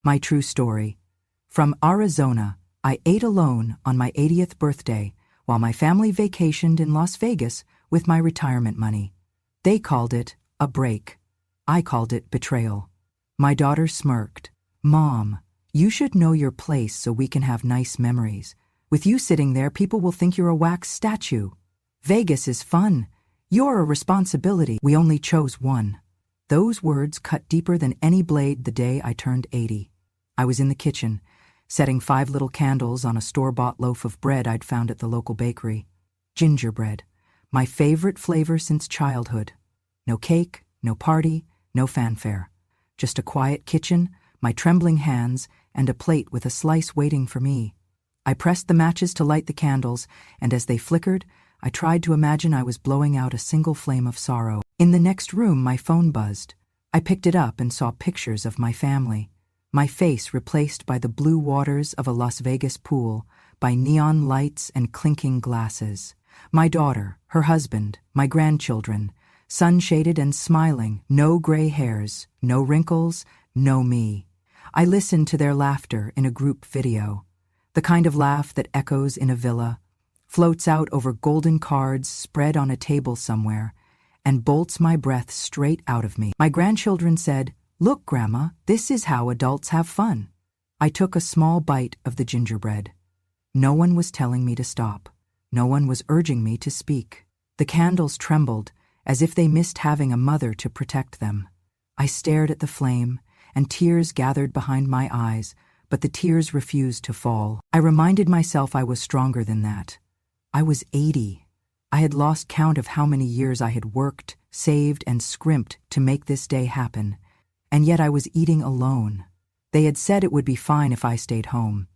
My true story. From Arizona, I ate alone on my 80th birthday while my family vacationed in Las Vegas with my retirement money. They called it a break. I called it betrayal. My daughter smirked. "Mom, you should know your place so we can have nice memories. With you sitting there, people will think you're a wax statue. Vegas is fun. You're a responsibility. We only chose one." Those words cut deeper than any blade the day I turned 80. I was in the kitchen, setting 5 little candles on a store-bought loaf of bread I'd found at the local bakery. Gingerbread, my favorite flavor since childhood. No cake, no party, no fanfare. Just a quiet kitchen, my trembling hands, and a plate with a slice waiting for me. I pressed the matches to light the candles, and as they flickered, I tried to imagine I was blowing out a single flame of sorrow. In the next room, my phone buzzed. I picked it up and saw pictures of my family. My face replaced by the blue waters of a Las Vegas pool, by neon lights and clinking glasses. My daughter, her husband, my grandchildren, sun-shaded and smiling, no gray hairs, no wrinkles, no me. I listened to their laughter in a group video, the kind of laugh that echoes in a villa, floats out over golden cards spread on a table somewhere, and bolts my breath straight out of me. My grandchildren said, "Look, Grandma, this is how adults have fun." I took a small bite of the gingerbread. No one was telling me to stop. No one was urging me to speak. The candles trembled, as if they missed having a mother to protect them. I stared at the flame, and tears gathered behind my eyes, but the tears refused to fall. I reminded myself I was stronger than that. I was 80. I had lost count of how many years I had worked, saved, and scrimped to make this day happen, and yet I was eating alone. They had said it would be fine if I stayed home.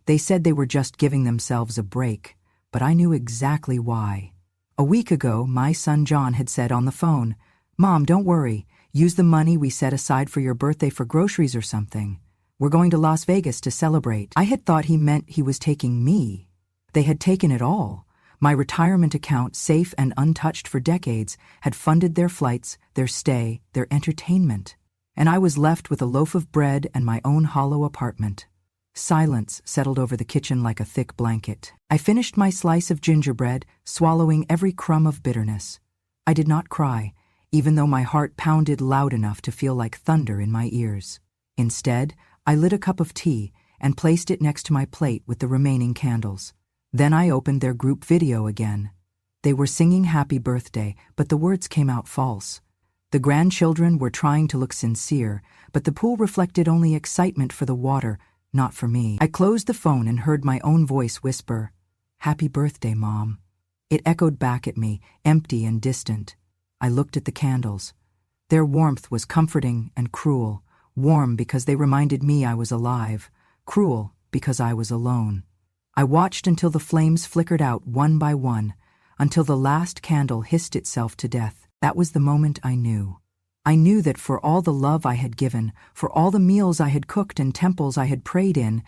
They said they were just giving themselves a break, but I knew exactly why. A week ago, my son John had said on the phone, "Mom, don't worry. Use the money we set aside for your birthday for groceries or something. We're going to Las Vegas to celebrate." I had thought he meant he was taking me. They had taken it all. My retirement account, safe and untouched for decades, had funded their flights, their stay, their entertainment. And I was left with a loaf of bread and my own hollow apartment. Silence settled over the kitchen like a thick blanket. I finished my slice of gingerbread, swallowing every crumb of bitterness. I did not cry, even though my heart pounded loud enough to feel like thunder in my ears. Instead, I lit a cup of tea and placed it next to my plate with the remaining candles. Then I opened their group video again. They were singing happy birthday, but the words came out false. The grandchildren were trying to look sincere, but the pool reflected only excitement for the water, not for me. I closed the phone and heard my own voice whisper, "Happy birthday, Mom." It echoed back at me, empty and distant. I looked at the candles. Their warmth was comforting and cruel. Warm because they reminded me I was alive, cruel because I was alone. I watched until the flames flickered out one by one, until the last candle hissed itself to death. That was the moment I knew. I knew that for all the love I had given, for all the meals I had cooked and temples I had prayed in,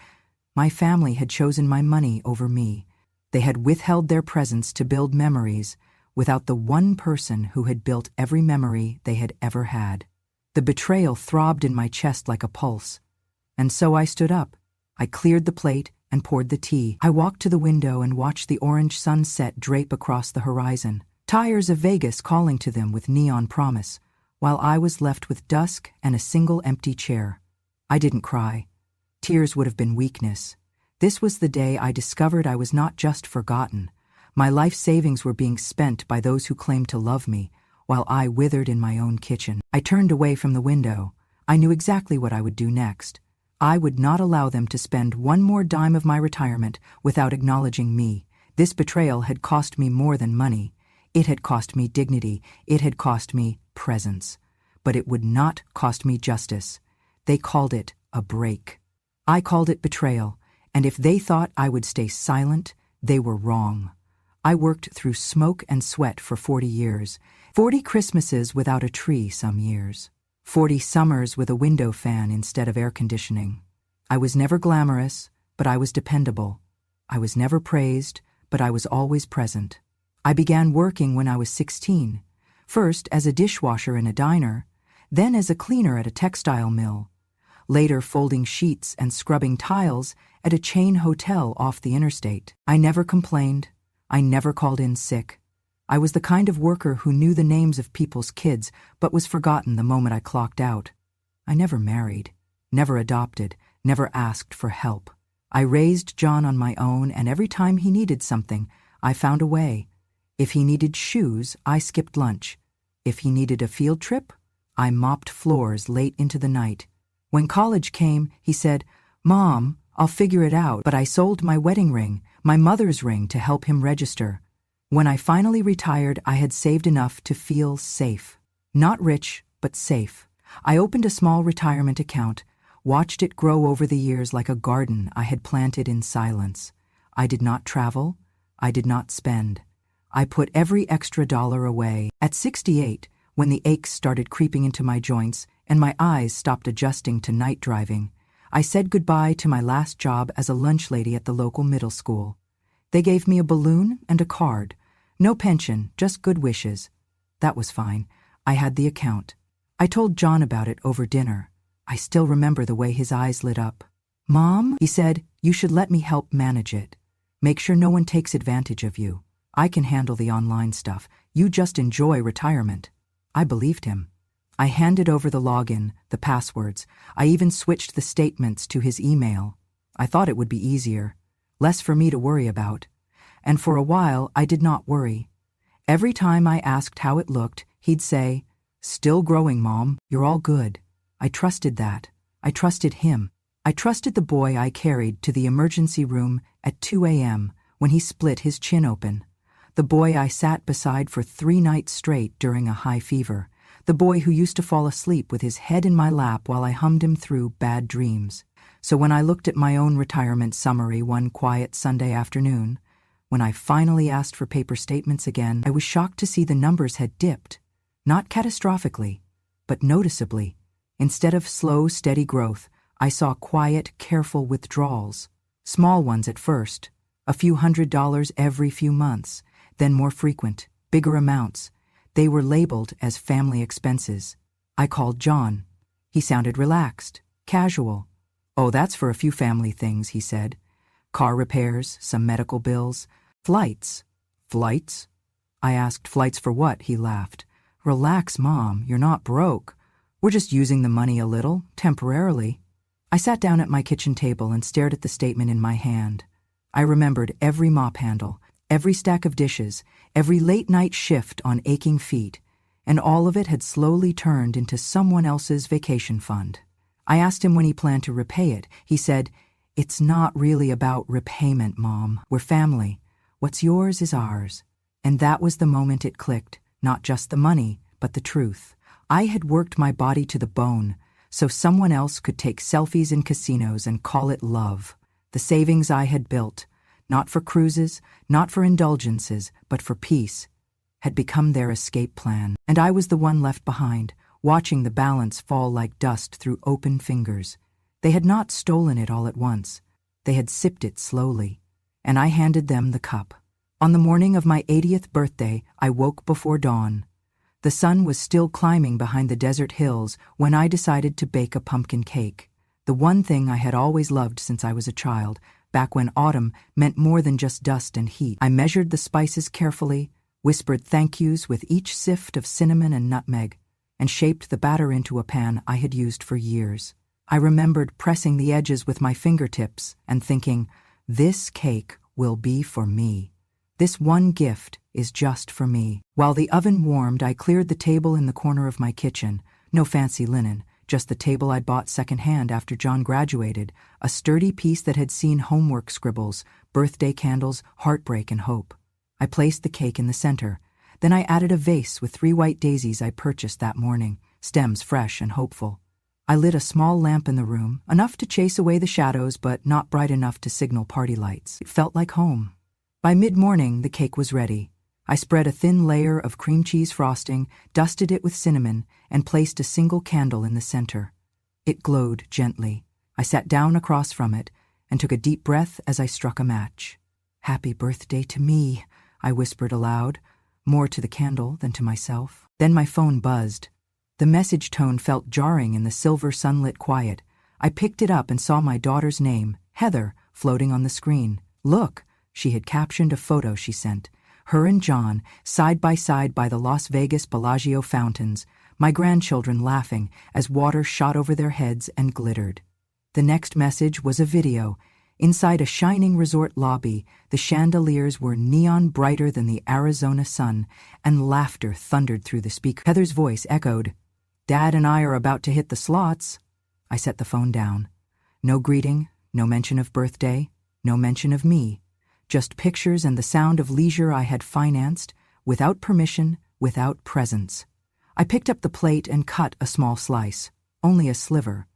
my family had chosen my money over me. They had withheld their presence to build memories without the one person who had built every memory they had ever had. The betrayal throbbed in my chest like a pulse. And so I stood up. I cleared the plate and poured the tea. I walked to the window and watched the orange sunset drape across the horizon, tires of Vegas calling to them with neon promise, while I was left with dusk and a single empty chair. I didn't cry. Tears would have been weakness. This was the day I discovered I was not just forgotten. My life savings were being spent by those who claimed to love me, while I withered in my own kitchen. I turned away from the window. I knew exactly what I would do next. I would not allow them to spend one more dime of my retirement without acknowledging me. This betrayal had cost me more than money. It had cost me dignity. It had cost me presence. But it would not cost me justice. They called it a break. I called it betrayal, and if they thought I would stay silent, they were wrong. I worked through smoke and sweat for 40 years, 40 Christmases without a tree some years, 40 summers with a window fan instead of air conditioning. I was never glamorous, but I was dependable. I was never praised, but I was always present. I began working when I was 16, first as a dishwasher in a diner, then as a cleaner at a textile mill. later folding sheets and scrubbing tiles at a chain hotel off the interstate. I never complained. I never called in sick. I was the kind of worker who knew the names of people's kids but was forgotten the moment I clocked out. I never married, never adopted, never asked for help. I raised John on my own, and every time he needed something, I found a way. If he needed shoes, I skipped lunch. If he needed a field trip, I mopped floors late into the night. When college came, he said, "Mom, I'll figure it out," but I sold my wedding ring, my mother's ring, to help him register. When I finally retired, I had saved enough to feel safe. Not rich, but safe. I opened a small retirement account, watched it grow over the years like a garden I had planted in silence. I did not travel. I did not spend. I put every extra dollar away. At 68, when the aches started creeping into my joints and my eyes stopped adjusting to night driving, I said goodbye to my last job as a lunch lady at the local middle school. They gave me a balloon and a card. No pension, just good wishes. That was fine. I had the account. I told John about it over dinner. I still remember the way his eyes lit up. "Mom," he said, "you should let me help manage it. Make sure no one takes advantage of you. I can handle the online stuff. You just enjoy retirement." I believed him. I handed over the login, the passwords. I even switched the statements to his email. I thought it would be easier, less for me to worry about. And for a while, I did not worry. Every time I asked how it looked, he'd say, "Still growing, Mom. You're all good." I trusted that. I trusted him. I trusted the boy I carried to the emergency room at 2 a.m. when he split his chin open. The boy I sat beside for 3 nights straight during a high fever. The boy who used to fall asleep with his head in my lap while I hummed him through bad dreams. So when I looked at my own retirement summary one quiet Sunday afternoon, when I finally asked for paper statements again, I was shocked to see the numbers had dipped. Not catastrophically, but noticeably. Instead of slow, steady growth, I saw quiet, careful withdrawals. Small ones at first, a few $100s every few months, then more frequent, bigger amounts. They were labeled as family expenses. I called John. He sounded relaxed, casual. "Oh, that's for a few family things," he said. "Car repairs, some medical bills, flights." "Flights?" I asked. "Flights for what?" He laughed. "Relax, Mom, you're not broke. We're just using the money a little, temporarily." I sat down at my kitchen table and stared at the statement in my hand. I remembered every mop handle, every stack of dishes, every late-night shift on aching feet, and all of it had slowly turned into someone else's vacation fund. I asked him when he planned to repay it. He said, "It's not really about repayment, Mom. We're family. What's yours is ours." And that was the moment it clicked, not just the money, but the truth. I had worked my body to the bone, so someone else could take selfies in casinos and call it love. The savings I had built, not for cruises, not for indulgences, but for peace, had become their escape plan. And I was the one left behind, watching the balance fall like dust through open fingers. They had not stolen it all at once. They had sipped it slowly, and I handed them the cup. On the morning of my 80th birthday, I woke before dawn. The sun was still climbing behind the desert hills when I decided to bake a pumpkin cake, the one thing I had always loved since I was a child, back when autumn meant more than just dust and heat. I measured the spices carefully, whispered thank yous with each sift of cinnamon and nutmeg, and shaped the batter into a pan I had used for years. I remembered pressing the edges with my fingertips and thinking, "This cake will be for me. This one gift is just for me." While the oven warmed, I cleared the table in the corner of my kitchen. No fancy linen, just the table I'd bought secondhand after John graduated, a sturdy piece that had seen homework scribbles, birthday candles, heartbreak, and hope. I placed the cake in the center. Then I added a vase with 3 white daisies I purchased that morning, stems fresh and hopeful. I lit a small lamp in the room, enough to chase away the shadows but not bright enough to signal party lights. It felt like home. By mid-morning, the cake was ready. I spread a thin layer of cream cheese frosting, dusted it with cinnamon, and placed a single candle in the center. It glowed gently. I sat down across from it and took a deep breath as I struck a match. "Happy birthday to me," I whispered aloud, more to the candle than to myself. Then my phone buzzed. The message tone felt jarring in the silver sunlit quiet. I picked it up and saw my daughter's name, Heather, floating on the screen. Look, she had captioned a photo she sent. Her and John, side by the Las Vegas Bellagio fountains, my grandchildren laughing as water shot over their heads and glittered. The next message was a video. Inside a shining resort lobby, the chandeliers were neon brighter than the Arizona sun, and laughter thundered through the speaker. Heather's voice echoed, "Dad and I are about to hit the slots." I set the phone down. No greeting, no mention of birthday, no mention of me. Just pictures and the sound of leisure I had financed, without permission, without presence. I picked up the plate and cut a small slice, only a sliver,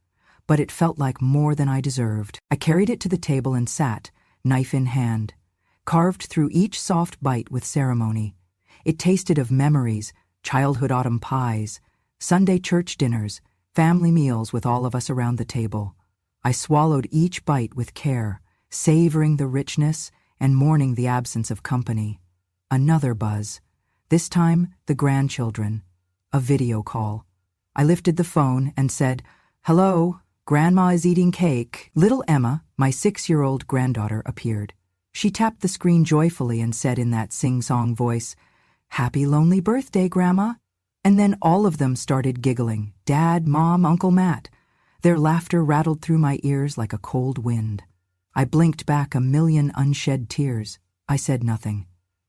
but it felt like more than I deserved. I carried it to the table and sat, knife in hand, carved through each soft bite with ceremony. It tasted of memories, childhood autumn pies, Sunday church dinners, family meals with all of us around the table. I swallowed each bite with care, savoring the richness and mourning the absence of company. Another buzz. This time, the grandchildren. A video call. I lifted the phone and said, "Hello, Grandma is eating cake." Little Emma, my 6-year-old granddaughter, appeared. She tapped the screen joyfully and said in that sing-song voice, "Happy lonely birthday, Grandma." And then all of them started giggling, Dad, Mom, Uncle Matt. Their laughter rattled through my ears like a cold wind. I blinked back a million unshed tears. I said nothing.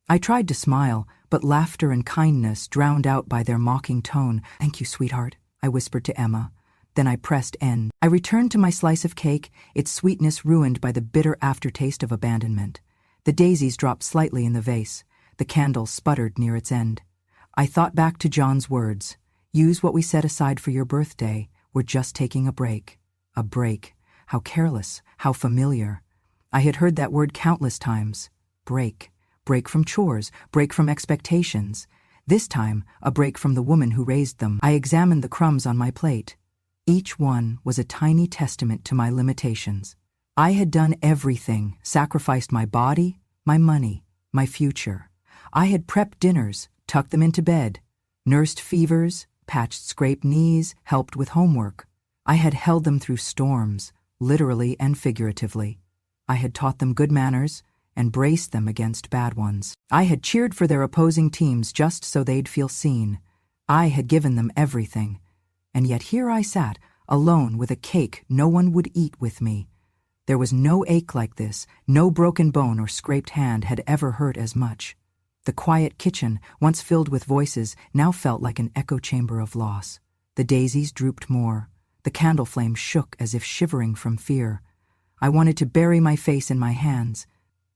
I tried to smile, but laughter and kindness drowned out by their mocking tone. "Thank you, sweetheart," I whispered to Emma. Then I pressed end. I returned to my slice of cake, its sweetness ruined by the bitter aftertaste of abandonment. The daisies dropped slightly in the vase. The candle sputtered near its end. I thought back to John's words. "Use what we set aside for your birthday. We're just taking a break." A break. How careless, how familiar. I had heard that word countless times. Break. Break from chores, break from expectations. This time, a break from the woman who raised them. I examined the crumbs on my plate. Each one was a tiny testament to my limitations. I had done everything, sacrificed my body, my money, my future. I had prepped dinners, tucked them into bed, nursed fevers, patched scraped knees, helped with homework. I had held them through storms, literally and figuratively. I had taught them good manners and braced them against bad ones. I had cheered for their opposing teams just so they'd feel seen. I had given them everything. And yet here I sat, alone with a cake no one would eat with me. There was no ache like this, no broken bone or scraped hand had ever hurt as much. The quiet kitchen, once filled with voices, now felt like an echo chamber of loss. The daisies drooped more. The candle flame shook as if shivering from fear. I wanted to bury my face in my hands,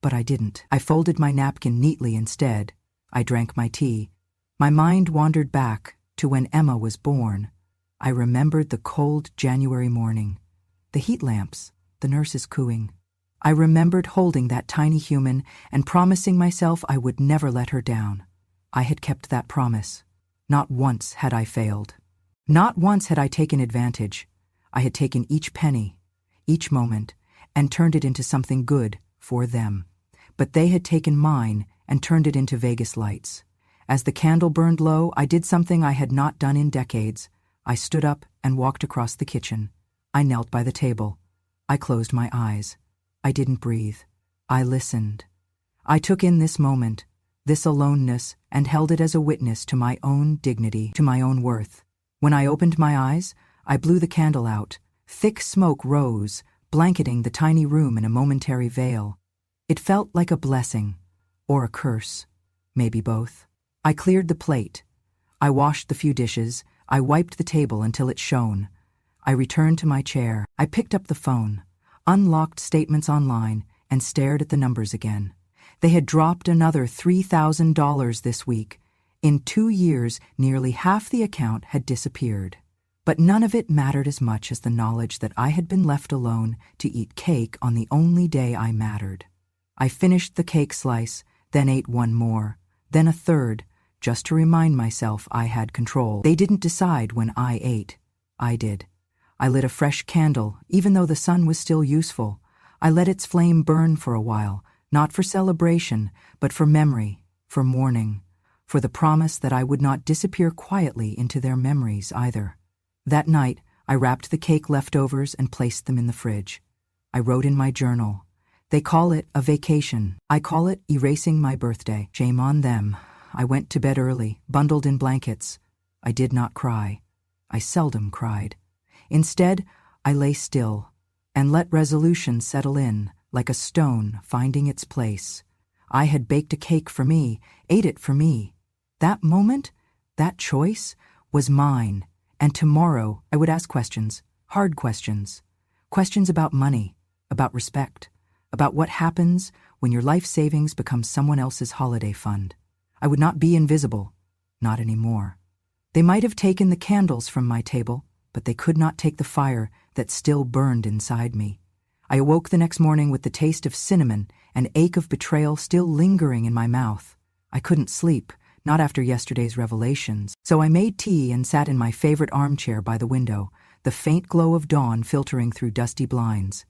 but I didn't. I folded my napkin neatly instead. I drank my tea. My mind wandered back to when Emma was born. I remembered the cold January morning, the heat lamps, the nurses cooing. I remembered holding that tiny human and promising myself I would never let her down. I had kept that promise. Not once had I failed. Not once had I taken advantage. I had taken each penny, each moment, and turned it into something good for them. But they had taken mine and turned it into Vegas lights. As the candle burned low, I did something I had not done in decades. I stood up and walked across the kitchen. I knelt by the table. I closed my eyes. I didn't breathe. I listened. I took in this moment, this aloneness, and held it as a witness to my own dignity, to my own worth. When I opened my eyes, I blew the candle out. Thick smoke rose, blanketing the tiny room in a momentary veil. It felt like a blessing, or a curse, maybe both. I cleared the plate. I washed the few dishes. I wiped the table until it shone. I returned to my chair. I picked up the phone, unlocked statements online, and stared at the numbers again. They had dropped another $3,000 this week. In 2 years, nearly half the account had disappeared. But none of it mattered as much as the knowledge that I had been left alone to eat cake on the only day I mattered. I finished the cake slice, then ate one more, then a third, just to remind myself I had control. They didn't decide when I ate. I did. I lit a fresh candle, even though the sun was still useful. I let its flame burn for a while, not for celebration, but for memory, for mourning, for the promise that I would not disappear quietly into their memories either. That night, I wrapped the cake leftovers and placed them in the fridge. I wrote in my journal, "They call it a vacation. I call it erasing my birthday. Shame on them." I went to bed early, bundled in blankets. I did not cry. I seldom cried. Instead, I lay still and let resolution settle in, like a stone finding its place. I had baked a cake for me, ate it for me. That moment, that choice, was mine, and tomorrow I would ask questions, hard questions. Questions about money, about respect, about what happens when your life savings becomes someone else's holiday fund. I would not be invisible, not anymore. They might have taken the candles from my table, but they could not take the fire that still burned inside me. I awoke the next morning with the taste of cinnamon and ache of betrayal still lingering in my mouth. I couldn't sleep, not after yesterday's revelations. So I made tea and sat in my favorite armchair by the window, the faint glow of dawn filtering through dusty blinds.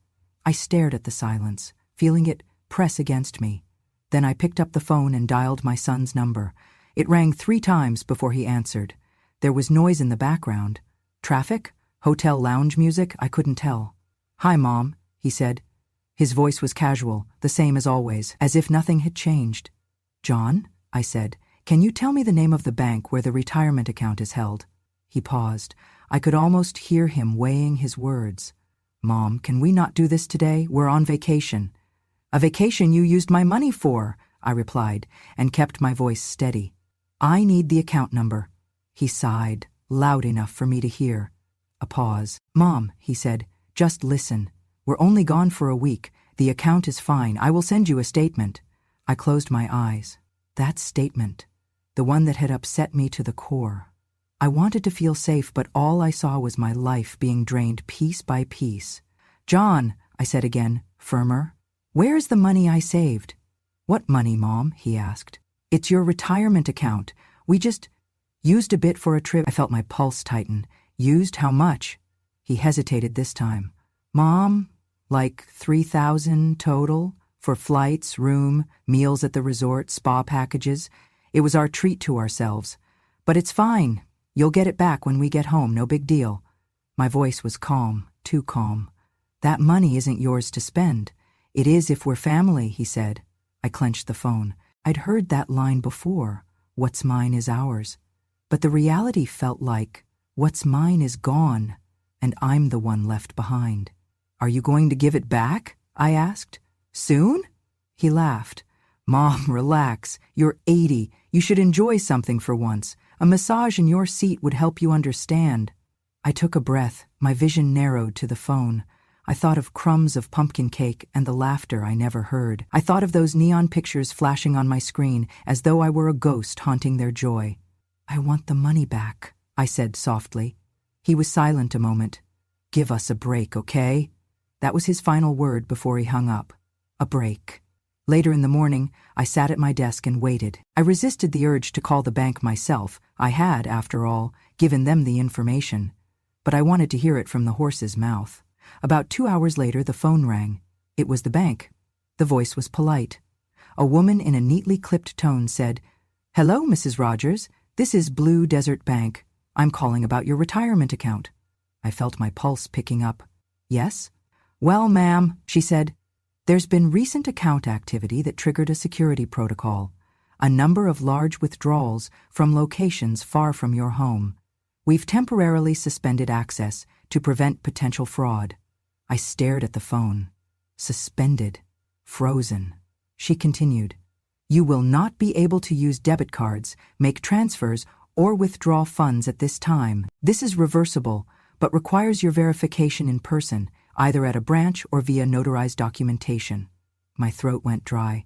I stared at the silence, feeling it press against me. Then I picked up the phone and dialed my son's number. It rang 3 times before he answered. There was noise in the background. Traffic? Hotel lounge music? I couldn't tell. "Hi, Mom," he said. His voice was casual, the same as always, as if nothing had changed. "John," I said, "can you tell me the name of the bank where the retirement account is held?" He paused. I could almost hear him weighing his words. "Mom, can we not do this today? We're on vacation." "A vacation you used my money for," I replied, and kept my voice steady. "I need the account number." He sighed, loud enough for me to hear. A pause. "Mom," he said, "just listen. We're only gone for a week. The account is fine. I will send you a statement." I closed my eyes. That statement, the one that had upset me to the core. I wanted to feel safe, but all I saw was my life being drained piece by piece. "John," I said again, firmer, "where is the money I saved?" "What money, Mom?" he asked. "It's your retirement account. We just used a bit for a trip." I felt my pulse tighten. "Used how much?" He hesitated this time. "Mom, like 3,000 total, for flights, room, meals at the resort, spa packages. It was our treat to ourselves. But it's fine. You'll get it back when we get home, no big deal." My voice was calm, too calm. "That money isn't yours to spend. It is if we're family," he said. I clenched the phone. I'd heard that line before, "What's mine is ours." But the reality felt like, what's mine is gone, and I'm the one left behind. "Are you going to give it back?" I asked. "Soon?" He laughed. "Mom, relax. You're 80. You should enjoy something for once. A massage in your seat would help you understand." I took a breath. My vision narrowed to the phone. I thought of crumbs of pumpkin cake and the laughter I never heard. I thought of those neon pictures flashing on my screen as though I were a ghost haunting their joy. "I want the money back," I said softly. He was silent a moment. "Give us a break, okay?" That was his final word before he hung up. A break. Later in the morning, I sat at my desk and waited. I resisted the urge to call the bank myself. I had, after all, given them the information. But I wanted to hear it from the horse's mouth. About 2 hours later, the phone rang. It was the bank. The voice was polite. A woman in a neatly clipped tone said, "Hello, Mrs. Rogers. This is Blue Desert Bank. I'm calling about your retirement account." I felt my pulse picking up. "Yes?" "Well, ma'am," she said, "there's been recent account activity that triggered a security protocol. A number of large withdrawals from locations far from your home. We've temporarily suspended access to prevent potential fraud." I stared at the phone. Suspended. Frozen. She continued, "You will not be able to use debit cards, make transfers, or withdraw funds at this time. This is reversible, but requires your verification in person, either at a branch or via notarized documentation." My throat went dry.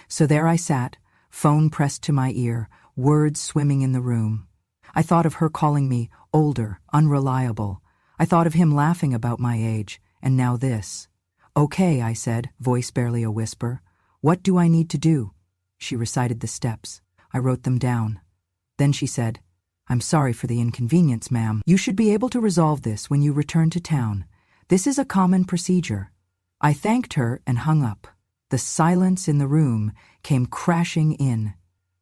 So there I sat, phone pressed to my ear, words swimming in the room. I thought of her calling me older, unreliable. I thought of him laughing about my age, and now this. "Okay," I said, voice barely a whisper. "What do I need to do?" She recited the steps. I wrote them down. Then she said, "I'm sorry for the inconvenience, ma'am. You should be able to resolve this when you return to town. This is a common procedure." I thanked her and hung up. The silence in the room came crashing in.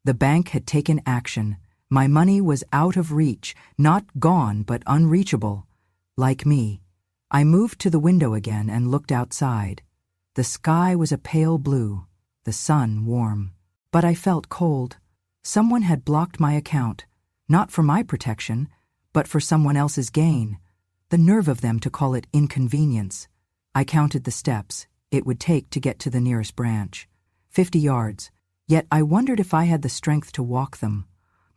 The bank had taken action. My money was out of reach, not gone but unreachable. Like me, I moved to the window again and looked outside. The sky was a pale blue, the sun warm. But I felt cold. Someone had blocked my account, not for my protection, but for someone else's gain. The nerve of them to call it inconvenience. I counted the steps it would take to get to the nearest branch. 50 yards. Yet I wondered if I had the strength to walk them.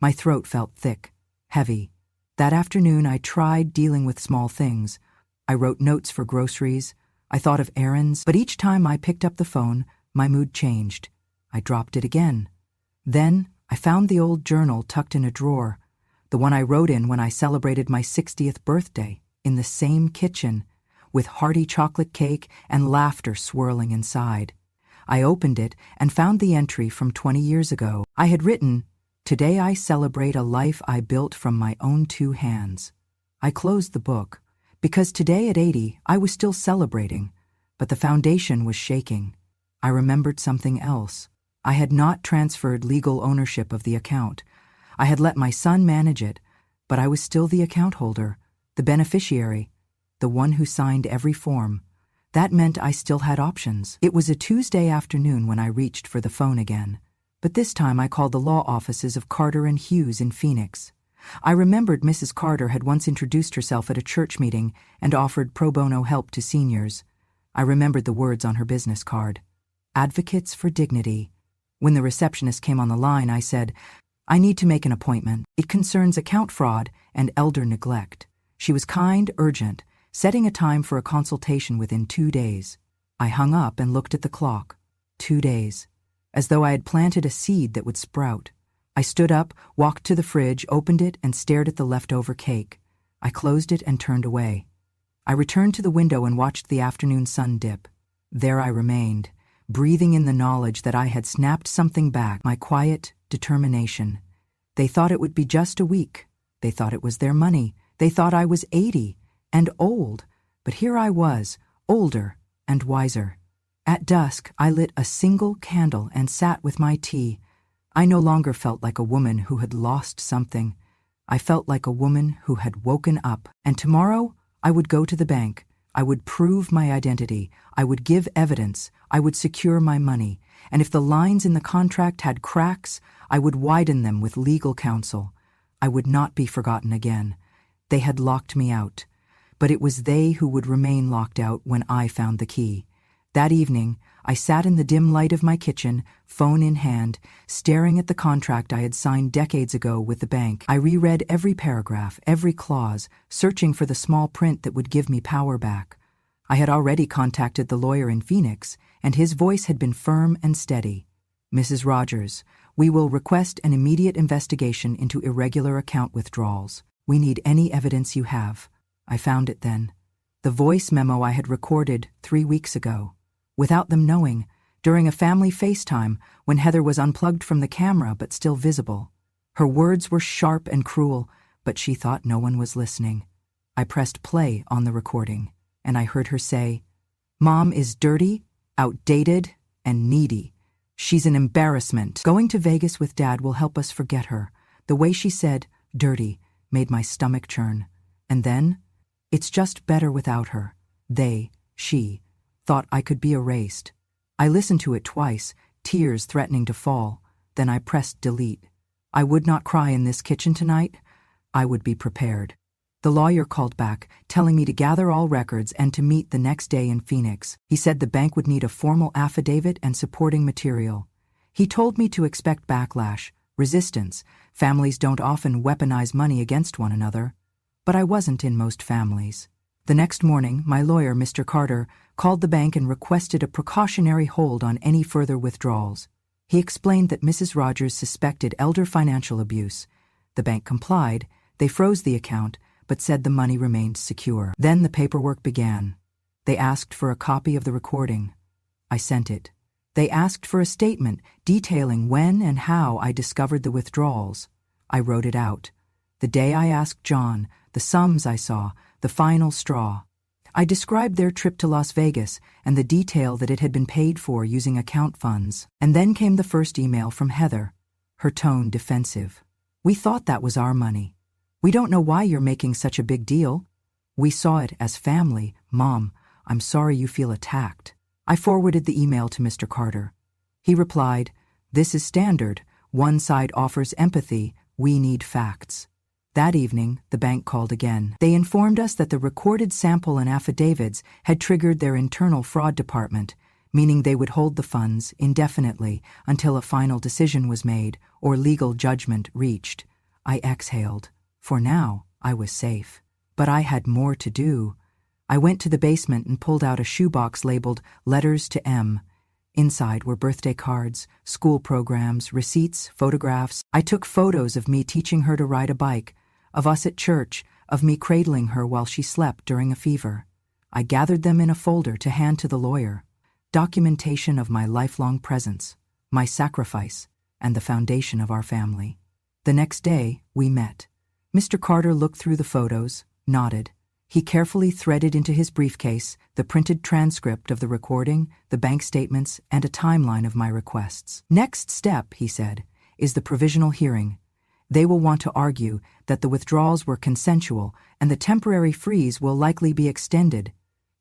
My throat felt thick, heavy. That afternoon I tried dealing with small things. I wrote notes for groceries. I thought of errands, but each time I picked up the phone, my mood changed. I dropped it again. Then I found the old journal tucked in a drawer, the one I wrote in when I celebrated my 60th birthday, in the same kitchen, with hearty chocolate cake and laughter swirling inside. I opened it and found the entry from 20 years ago. I had written, "Today I celebrate a life I built from my own 2 hands." I closed the book, because today at 80 I was still celebrating, but the foundation was shaking. I remembered something else. I had not transferred legal ownership of the account. I had let my son manage it, but I was still the account holder, the beneficiary, the one who signed every form. That meant I still had options. It was a Tuesday afternoon when I reached for the phone again, but this time I called the law offices of Carter and Hughes in Phoenix. I remembered Mrs. Carter had once introduced herself at a church meeting and offered pro bono help to seniors. I remembered the words on her business card. Advocates for dignity. When the receptionist came on the line, I said, "I need to make an appointment. It concerns account fraud and elder neglect." She was kind, urgent, setting a time for a consultation within 2 days. I hung up and looked at the clock. 2 days. As though I had planted a seed that would sprout. I stood up, walked to the fridge, opened it, and stared at the leftover cake. I closed it and turned away. I returned to the window and watched the afternoon sun dip. There I remained, breathing in the knowledge that I had snapped something back, my quiet determination. They thought it would be just a week. They thought it was their money. They thought I was 80 and old, but here I was, older and wiser. At dusk, I lit a single candle and sat with my tea. I no longer felt like a woman who had lost something. I felt like a woman who had woken up, and tomorrow I would go to the bank. I would prove my identity. I would give evidence. I would secure my money. And if the lines in the contract had cracks, I would widen them with legal counsel. I would not be forgotten again. They had locked me out. But it was they who would remain locked out when I found the key. That evening, I sat in the dim light of my kitchen, phone in hand, staring at the contract I had signed decades ago with the bank. I reread every paragraph, every clause, searching for the small print that would give me power back. I had already contacted the lawyer in Phoenix, and his voice had been firm and steady. "Mrs. Rogers, we will request an immediate investigation into irregular account withdrawals. We need any evidence you have." I found it then. The voice memo I had recorded 3 weeks ago. Without them knowing, during a family FaceTime when Heather was unplugged from the camera but still visible. Her words were sharp and cruel, but she thought no one was listening. I pressed play on the recording, and I heard her say, "Mom is dirty, outdated, and needy. She's an embarrassment. Going to Vegas with Dad will help us forget her." The way she said, "dirty," made my stomach churn. And then, "It's just better without her." She, thought I could be erased. I listened to it twice, tears threatening to fall. Then I pressed delete. I would not cry in this kitchen tonight. I would be prepared. The lawyer called back, telling me to gather all records and to meet the next day in Phoenix. He said the bank would need a formal affidavit and supporting material. He told me to expect backlash, resistance. Families don't often weaponize money against one another. But I wasn't in most families. The next morning, my lawyer, Mr. Carter, called the bank and requested a precautionary hold on any further withdrawals. He explained that Mrs. Rogers suspected elder financial abuse. The bank complied. They froze the account, but said the money remained secure. Then the paperwork began. They asked for a copy of the recording. I sent it. They asked for a statement detailing when and how I discovered the withdrawals. I wrote it out. The day I asked John, the sums I saw, the final straw. I described their trip to Las Vegas and the detail that it had been paid for using account funds. And then came the first email from Heather, her tone defensive. "We thought that was our money. We don't know why you're making such a big deal." We saw it as family. Mom, I'm sorry you feel attacked. I forwarded the email to Mr. Carter. He replied, "This is standard. One side offers empathy. We need facts." That evening, the bank called again. They informed us that the recorded sample and affidavits had triggered their internal fraud department, meaning they would hold the funds indefinitely until a final decision was made or legal judgment reached. I exhaled. For now, I was safe. But I had more to do. I went to the basement and pulled out a shoebox labeled Letters to M. Inside were birthday cards, school programs, receipts, photographs. I took photos of me teaching her to ride a bike, of us at church, of me cradling her while she slept during a fever. I gathered them in a folder to hand to the lawyer. Documentation of my lifelong presence, my sacrifice, and the foundation of our family. The next day, we met. Mr. Carter looked through the photos, nodded. He carefully threaded into his briefcase the printed transcript of the recording, the bank statements, and a timeline of my requests. "Next step," he said, "is the provisional hearing. They will want to argue that the withdrawals were consensual and the temporary freeze will likely be extended.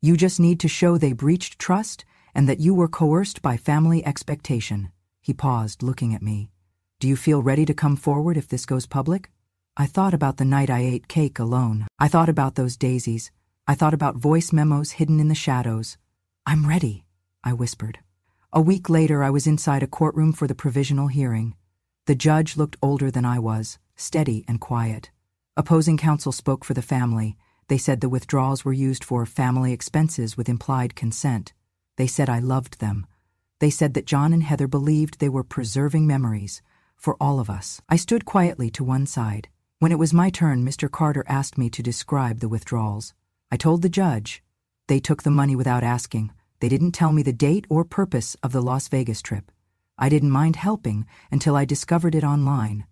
You just need to show they breached trust and that you were coerced by family expectation." He paused, looking at me. "Do you feel ready to come forward if this goes public?" I thought about the night I ate cake alone. I thought about those daisies. I thought about voice memos hidden in the shadows. "I'm ready," I whispered. A week later, I was inside a courtroom for the provisional hearing. The judge looked older than I was, steady and quiet. Opposing counsel spoke for the family. They said the withdrawals were used for family expenses with implied consent. They said I loved them. They said that John and Heather believed they were preserving memories for all of us. I stood quietly to one side. When it was my turn, Mr. Carter asked me to describe the withdrawals. I told the judge. They took the money without asking. They didn't tell me the date or purpose of the Las Vegas trip. I didn't mind helping until I discovered it online.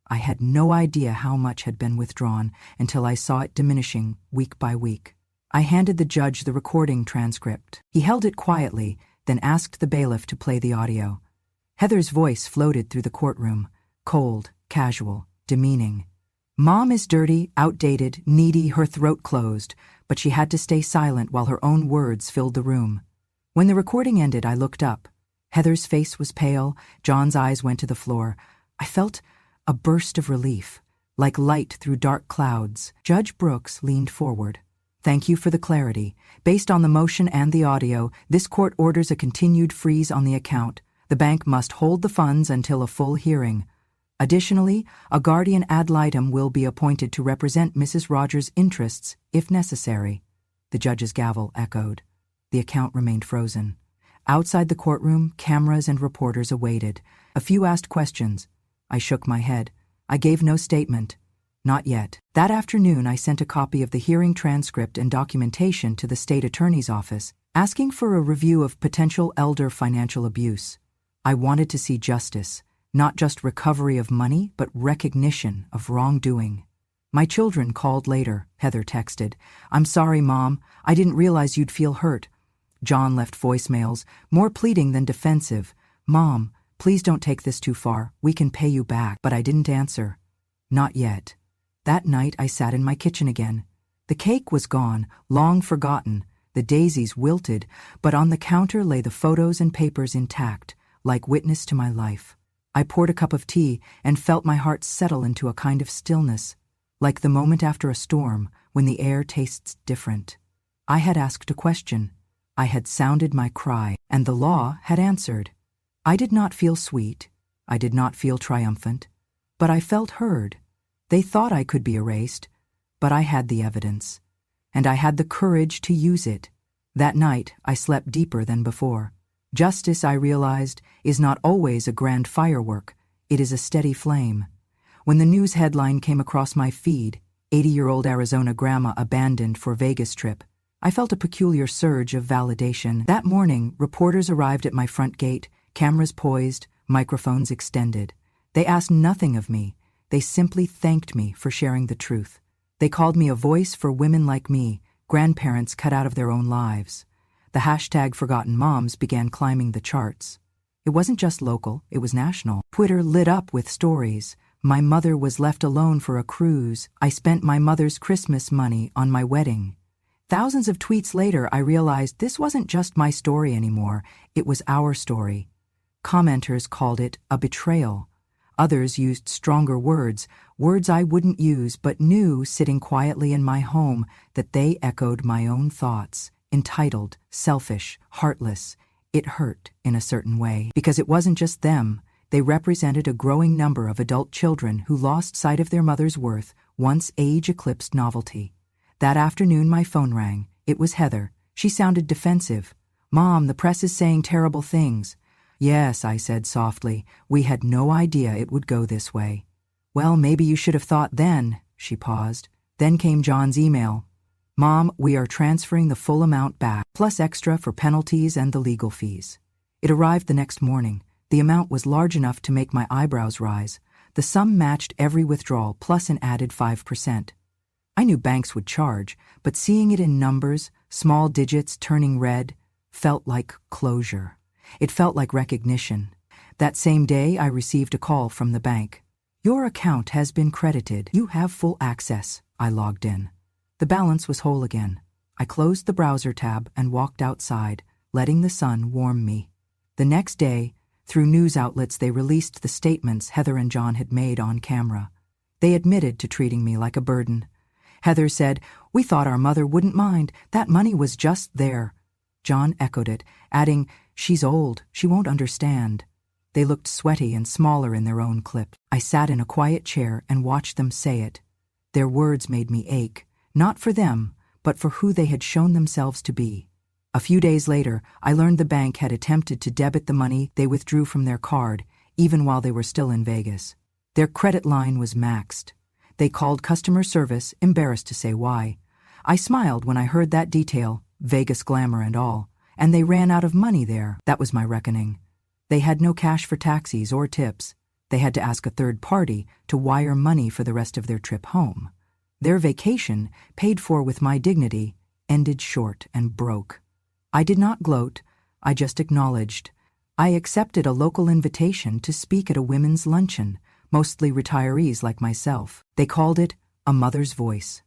I had no idea how much had been withdrawn until I saw it diminishing week by week. I handed the judge the recording transcript. He held it quietly, then asked the bailiff to play the audio. Heather's voice floated through the courtroom, cold, casual, demeaning. Mom is dirty, outdated, needy, her throat closed, but she had to stay silent while her own words filled the room. When the recording ended, I looked up. Heather's face was pale, John's eyes went to the floor. I felt a burst of relief, like light through dark clouds. Judge Brooks leaned forward. "Thank you for the clarity. Based on the motion and the audio, this court orders a continued freeze on the account. The bank must hold the funds until a full hearing. Additionally, a guardian ad litem will be appointed to represent Mrs. Rogers' interests, if necessary." The judge's gavel echoed. The account remained frozen. Outside the courtroom, cameras and reporters awaited. A few asked questions. I shook my head. I gave no statement. Not yet. That afternoon, I sent a copy of the hearing transcript and documentation to the state attorney's office, asking for a review of potential elder financial abuse. I wanted to see justice. Not just recovery of money, but recognition of wrongdoing. My children called later, Heather texted. "I'm sorry, Mom. I didn't realize you'd feel hurt." John left voicemails, more pleading than defensive. "Mom, please don't take this too far. We can pay you back." But I didn't answer. Not yet. That night I sat in my kitchen again. The cake was gone, long forgotten. The daisies wilted, but on the counter lay the photos and papers intact, like witness to my life. I poured a cup of tea and felt my heart settle into a kind of stillness, like the moment after a storm when the air tastes different. I had asked a question. I had sounded my cry, and the law had answered. I did not feel sweet. I did not feel triumphant. But I felt heard. They thought I could be erased, but I had the evidence. And I had the courage to use it. That night, I slept deeper than before. Justice, I realized, is not always a grand firework. It is a steady flame. When the news headline came across my feed, 80-year-old Arizona grandma abandoned for Vegas trip, I felt a peculiar surge of validation. That morning, reporters arrived at my front gate, cameras poised, microphones extended. They asked nothing of me. They simply thanked me for sharing the truth. They called me a voice for women like me, grandparents cut out of their own lives. The hashtag Forgotten Moms began climbing the charts. It wasn't just local, it was national. Twitter lit up with stories. My mother was left alone for a cruise. I spent my mother's Christmas money on my wedding. Thousands of tweets later, I realized this wasn't just my story anymore, it was our story. Commenters called it a betrayal. Others used stronger words, words I wouldn't use but knew sitting quietly in my home that they echoed my own thoughts. Entitled, selfish, heartless. It hurt in a certain way, because it wasn't just them. They represented a growing number of adult children who lost sight of their mother's worth, once age-eclipsed novelty. That afternoon my phone rang. It was Heather. She sounded defensive. "Mom, the press is saying terrible things." "Yes," I said softly. "We had no idea it would go this way." "Well, maybe you should have thought then." She paused. Then came John's email. "Mom, we are transferring the full amount back, plus extra for penalties and the legal fees." It arrived the next morning. The amount was large enough to make my eyebrows rise. The sum matched every withdrawal plus an added 5%. I knew banks would charge, but seeing it in numbers, small digits turning red, felt like closure. It felt like recognition. That same day, I received a call from the bank. "Your account has been credited. You have full access." I logged in. The balance was whole again. I closed the browser tab and walked outside, letting the sun warm me. The next day, through news outlets, they released the statements Heather and John had made on camera. They admitted to treating me like a burden. Heather said, "We thought our mother wouldn't mind. That money was just there." John echoed it, adding, "She's old. She won't understand." They looked sweaty and smaller in their own clip. I sat in a quiet chair and watched them say it. Their words made me ache, not for them, but for who they had shown themselves to be. A few days later, I learned the bank had attempted to debit the money they withdrew from their card, even while they were still in Vegas. Their credit line was maxed. They called customer service, embarrassed to say why. I smiled when I heard that detail, Vegas glamour and all, and they ran out of money there. That was my reckoning. They had no cash for taxis or tips. They had to ask a third party to wire money for the rest of their trip home. Their vacation, paid for with my dignity, ended short and broke. I did not gloat, I just acknowledged. I accepted a local invitation to speak at a women's luncheon, mostly retirees like myself. They called it a mother's voice.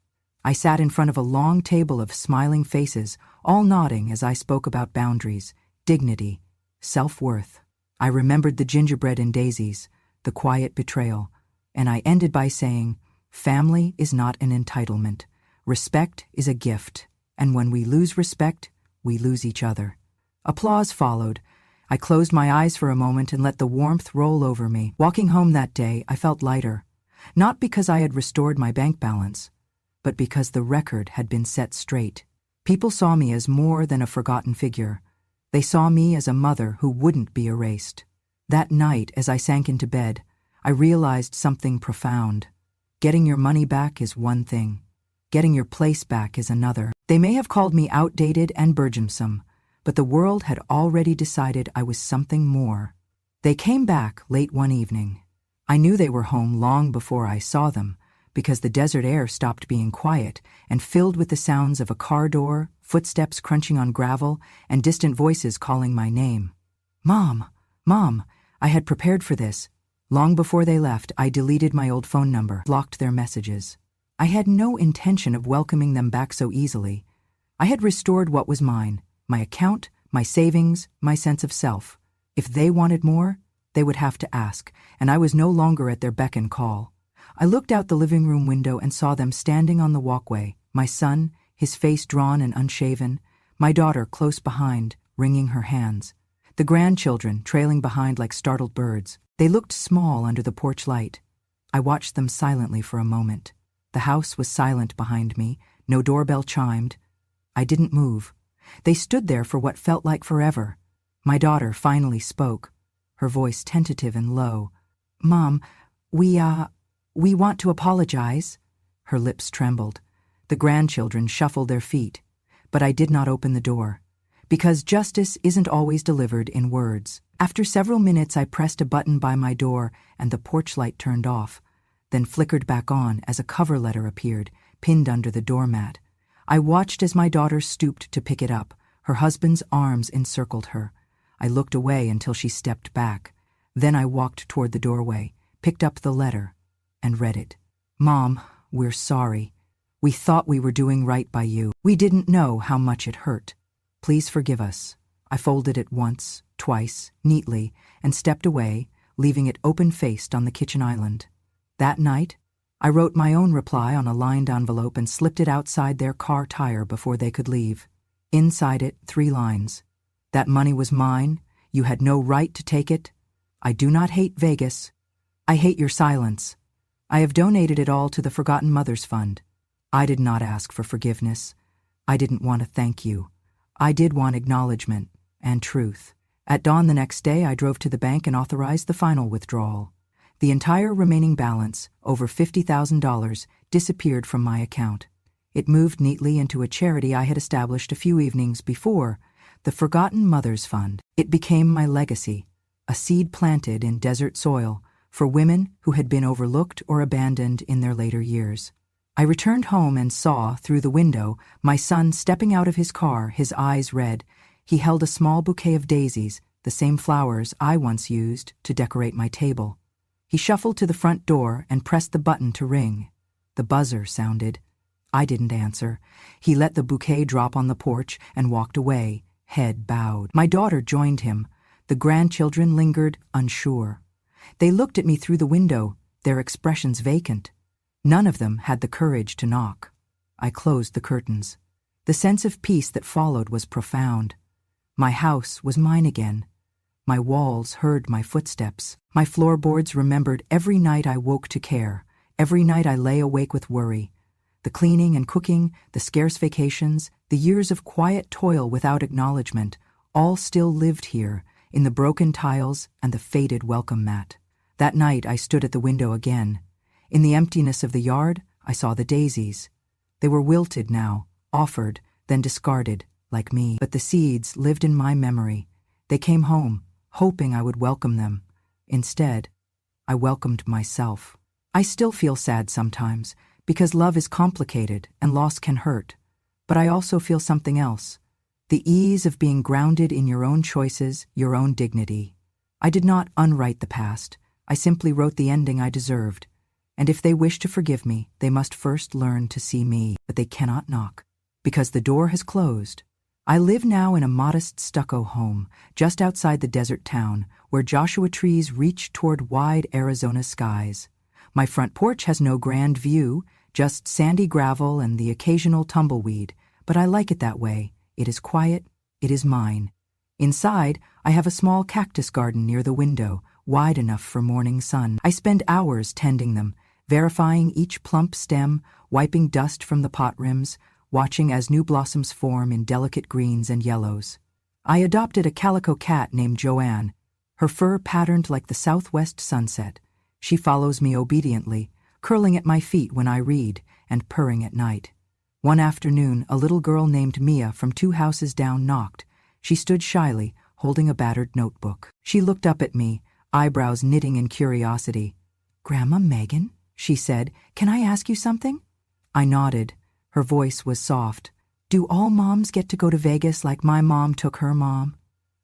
I sat in front of a long table of smiling faces, all nodding as I spoke about boundaries, dignity, self-worth. I remembered the gingerbread and daisies, the quiet betrayal, and I ended by saying, "Family is not an entitlement. Respect is a gift, and when we lose respect, we lose each other." Applause followed. I closed my eyes for a moment and let the warmth roll over me. Walking home that day, I felt lighter, not because I had restored my bank balance, but because the record had been set straight. People saw me as more than a forgotten figure. They saw me as a mother who wouldn't be erased. That night, as I sank into bed, I realized something profound. Getting your money back is one thing. Getting your place back is another. They may have called me outdated and burdensome, but the world had already decided I was something more. They came back late one evening. I knew they were home long before I saw them, because the desert air stopped being quiet and filled with the sounds of a car door, footsteps crunching on gravel, and distant voices calling my name. "Mom, Mom," I had prepared for this. Long before they left, I deleted my old phone number, blocked their messages. I had no intention of welcoming them back so easily. I had restored what was mine, my account, my savings, my sense of self. If they wanted more, they would have to ask, and I was no longer at their beck and call. I looked out the living room window and saw them standing on the walkway, my son, his face drawn and unshaven, my daughter close behind, wringing her hands. The grandchildren trailing behind like startled birds. They looked small under the porch light. I watched them silently for a moment. The house was silent behind me, no doorbell chimed. I didn't move. They stood there for what felt like forever. My daughter finally spoke, her voice tentative and low. "Mom, we want to apologize." Her lips trembled. The grandchildren shuffled their feet, but I did not open the door, because justice isn't always delivered in words. After several minutes, I pressed a button by my door and the porch light turned off, then flickered back on as a cover letter appeared, pinned under the doormat. I watched as my daughter stooped to pick it up. Her husband's arms encircled her. I looked away until she stepped back. Then I walked toward the doorway, picked up the letter. and read it. "Mom, we're sorry. We thought we were doing right by you. We didn't know how much it hurt. Please forgive us." I folded it once, twice, neatly, and stepped away, leaving it open-faced on the kitchen island. That night, I wrote my own reply on a lined envelope and slipped it outside their car tire before they could leave. Inside it, 3 lines. "That money was mine. You had no right to take it. I do not hate Vegas. I hate your silence. I have donated it all to the Forgotten Mothers Fund. I did not ask for forgiveness. I didn't want to thank you. I did want acknowledgement and truth." At dawn the next day, I drove to the bank and authorized the final withdrawal. The entire remaining balance, over $50,000, disappeared from my account. It moved neatly into a charity I had established a few evenings before, the Forgotten Mothers Fund. It became my legacy, a seed planted in desert soil for women who had been overlooked or abandoned in their later years. I returned home and saw, through the window, my son stepping out of his car, his eyes red. He held a small bouquet of daisies, the same flowers I once used to decorate my table. He shuffled to the front door and pressed the button to ring. The buzzer sounded. I didn't answer. He let the bouquet drop on the porch and walked away, head bowed. My daughter joined him. The grandchildren lingered, unsure. They looked at me through the window, their expressions vacant. None of them had the courage to knock. I closed the curtains. The sense of peace that followed was profound. My house was mine again. My walls heard my footsteps. My floorboards remembered every night I woke to care, every night I lay awake with worry. The cleaning and cooking, the scarce vacations, the years of quiet toil without acknowledgement, all still lived here, in the broken tiles and the faded welcome mat. That night I stood at the window again. In the emptiness of the yard, I saw the daisies. They were wilted now, offered, then discarded, like me. But the seeds lived in my memory. They came home, hoping I would welcome them. Instead, I welcomed myself. I still feel sad sometimes, because love is complicated and loss can hurt. But I also feel something else. The ease of being grounded in your own choices, your own dignity. I did not unwrite the past. I simply wrote the ending I deserved. And if they wish to forgive me, they must first learn to see me. But they cannot knock, because the door has closed. I live now in a modest stucco home, just outside the desert town, where Joshua trees reach toward wide Arizona skies. My front porch has no grand view, just sandy gravel and the occasional tumbleweed, but I like it that way. It is quiet, it is mine. Inside, I have a small cactus garden near the window, wide enough for morning sun. I spend hours tending them, verifying each plump stem, wiping dust from the pot rims, watching as new blossoms form in delicate greens and yellows. I adopted a calico cat named Joanne, her fur patterned like the southwest sunset. She follows me obediently, curling at my feet when I read and purring at night. One afternoon, a little girl named Mia from 2 houses down knocked. She stood shyly, holding a battered notebook. She looked up at me, eyebrows knitting in curiosity. "Grandma Megan?" she said. "Can I ask you something?" I nodded. Her voice was soft. "Do all moms get to go to Vegas like my mom took her mom?"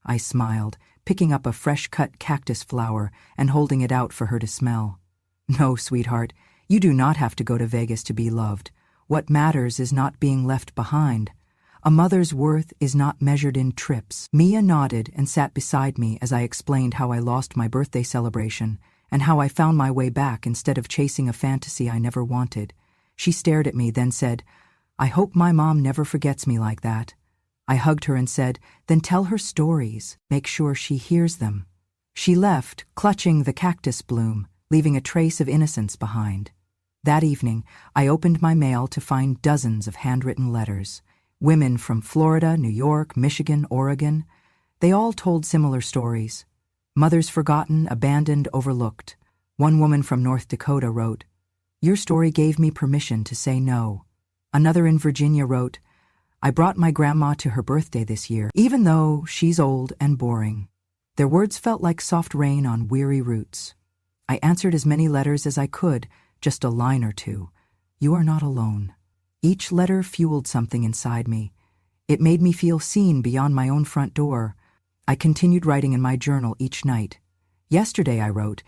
I smiled, picking up a fresh-cut cactus flower and holding it out for her to smell. "No, sweetheart, you do not have to go to Vegas to be loved. What matters is not being left behind. A mother's worth is not measured in trips." Mia nodded and sat beside me as I explained how I lost my birthday celebration and how I found my way back instead of chasing a fantasy I never wanted. She stared at me, then said, "I hope my mom never forgets me like that." I hugged her and said, "Then tell her stories. Make sure she hears them." She left, clutching the cactus bloom, leaving a trace of innocence behind. That evening, I opened my mail to find dozens of handwritten letters. Women from Florida, New York, Michigan, Oregon. They all told similar stories. Mothers forgotten, abandoned, overlooked. One woman from North Dakota wrote, "Your story gave me permission to say no." Another in Virginia wrote, "I brought my grandma to her birthday this year, even though she's old and boring." Their words felt like soft rain on weary roots. I answered as many letters as I could, just a line or two. "You are not alone." Each letter fueled something inside me. It made me feel seen beyond my own front door. I continued writing in my journal each night. Yesterday I wrote,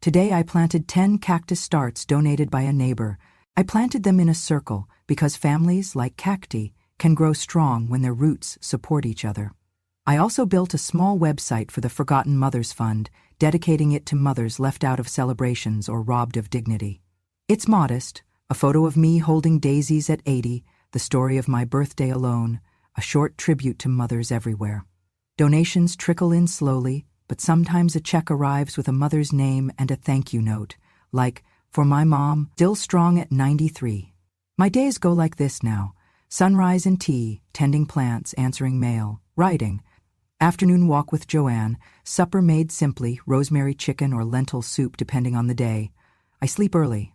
Today I planted 10 cactus starts donated by a neighbor. I planted them in a circle because families, like cacti, can grow strong when their roots support each other. I also built a small website for the Forgotten Mothers Fund, dedicating it to mothers left out of celebrations or robbed of dignity. It's modest, a photo of me holding daisies at 80, the story of my birthday alone, a short tribute to mothers everywhere. Donations trickle in slowly, but sometimes a check arrives with a mother's name and a thank you note, like, "For my mom, still strong at 93. My days go like this now: sunrise and tea, tending plants, answering mail, writing. Afternoon walk with Joanne, supper made simply, rosemary chicken or lentil soup depending on the day. I sleep early.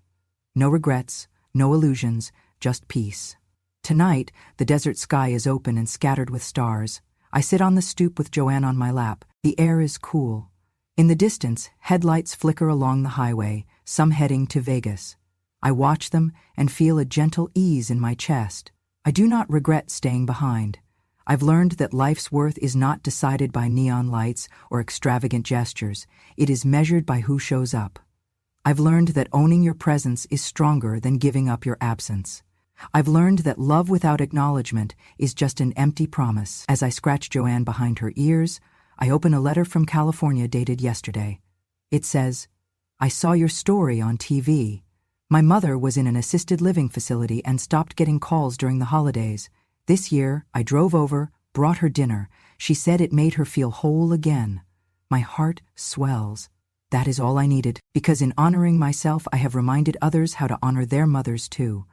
No regrets, no illusions, just peace. Tonight, the desert sky is open and scattered with stars. I sit on the stoop with Joanne on my lap. The air is cool. In the distance, headlights flicker along the highway, some heading to Vegas. I watch them and feel a gentle ease in my chest. I do not regret staying behind. I've learned that life's worth is not decided by neon lights or extravagant gestures. It is measured by who shows up. I've learned that owning your presence is stronger than giving up your absence. I've learned that love without acknowledgement is just an empty promise. As I scratch Joanne behind her ears, I open a letter from California dated yesterday. It says, "I saw your story on TV. My mother was in an assisted living facility and stopped getting calls during the holidays. This year, I drove over, brought her dinner. She said it made her feel whole again. My heart swells. That is all I needed, because in honoring myself, I have reminded others how to honor their mothers too.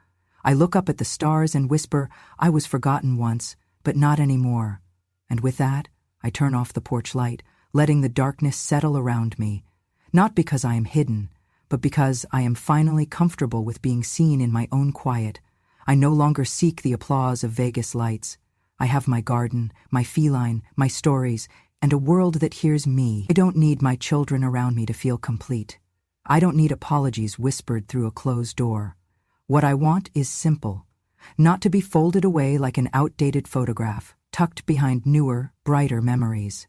I look up at the stars and whisper, I was forgotten once, but not anymore. And with that, I turn off the porch light, letting the darkness settle around me. Not because I am hidden, but because I am finally comfortable with being seen in my own quiet. I no longer seek the applause of Vegas lights. I have my garden, my feline, my stories, and a world that hears me. I don't need my children around me to feel complete. I don't need apologies whispered through a closed door. What I want is simple, not to be folded away like an outdated photograph, tucked behind newer, brighter memories.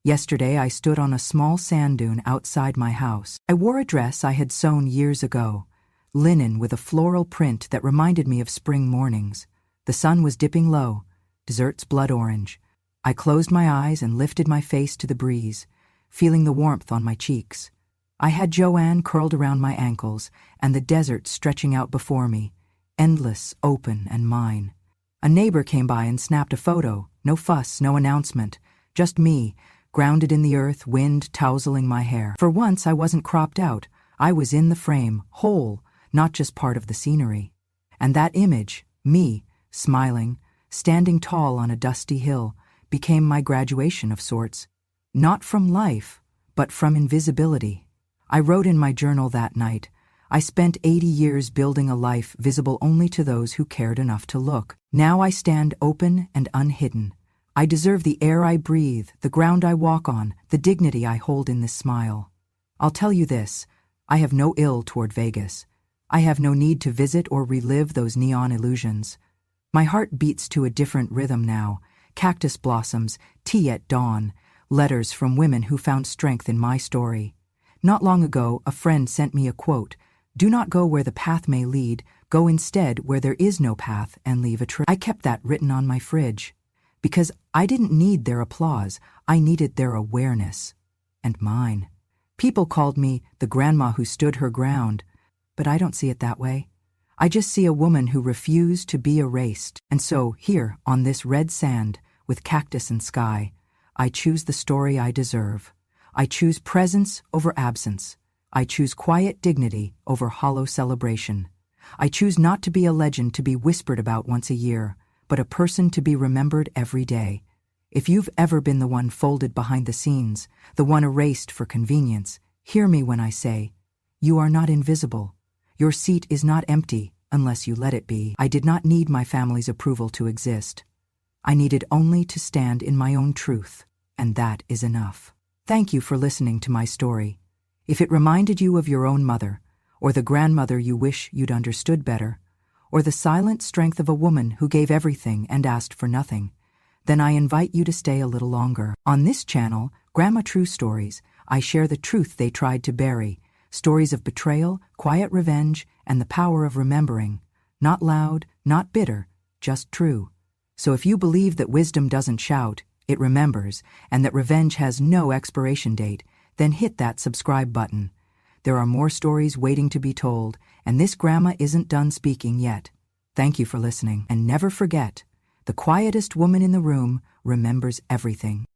Yesterday I stood on a small sand dune outside my house. I wore a dress I had sewn years ago, linen with a floral print that reminded me of spring mornings. The sun was dipping low, dessert's blood orange. I closed my eyes and lifted my face to the breeze, feeling the warmth on my cheeks. I had Joanne curled around my ankles and the desert stretching out before me, endless, open, and mine. A neighbor came by and snapped a photo. No fuss, no announcement, just me, grounded in the earth, wind tousling my hair. For once I wasn't cropped out. I was in the frame, whole, not just part of the scenery. And that image, me, smiling, standing tall on a dusty hill, became my graduation of sorts. Not from life, but from invisibility. I wrote in my journal that night, I spent 80 years building a life visible only to those who cared enough to look. Now I stand open and unhidden. I deserve the air I breathe, the ground I walk on, the dignity I hold in this smile. I'll tell you this, I have no ill toward Vegas. I have no need to visit or relive those neon illusions. My heart beats to a different rhythm now. Cactus blossoms, tea at dawn, letters from women who found strength in my story. Not long ago, a friend sent me a quote, "Do not go where the path may lead, go instead where there is no path and leave a trail." I kept that written on my fridge, because I didn't need their applause, I needed their awareness. And mine. People called me the grandma who stood her ground, but I don't see it that way. I just see a woman who refused to be erased. And so, here, on this red sand, with cactus and sky, I choose the story I deserve. I choose presence over absence. I choose quiet dignity over hollow celebration. I choose not to be a legend to be whispered about once a year, but a person to be remembered every day. If you've ever been the one folded behind the scenes, the one erased for convenience, hear me when I say, you are not invisible. Your seat is not empty unless you let it be. I did not need my family's approval to exist. I needed only to stand in my own truth, and that is enough. Thank you for listening to my story. If it reminded you of your own mother, or the grandmother you wish you'd understood better, or the silent strength of a woman who gave everything and asked for nothing, then I invite you to stay a little longer. On this channel, Grandma True Stories, I share the truth they tried to bury, stories of betrayal, quiet revenge, and the power of remembering. Not loud, not bitter, just true. So if you believe that wisdom doesn't shout, it remembers, and that revenge has no expiration date, then hit that subscribe button. There are more stories waiting to be told, and this grandma isn't done speaking yet. Thank you for listening, and never forget, the quietest woman in the room remembers everything.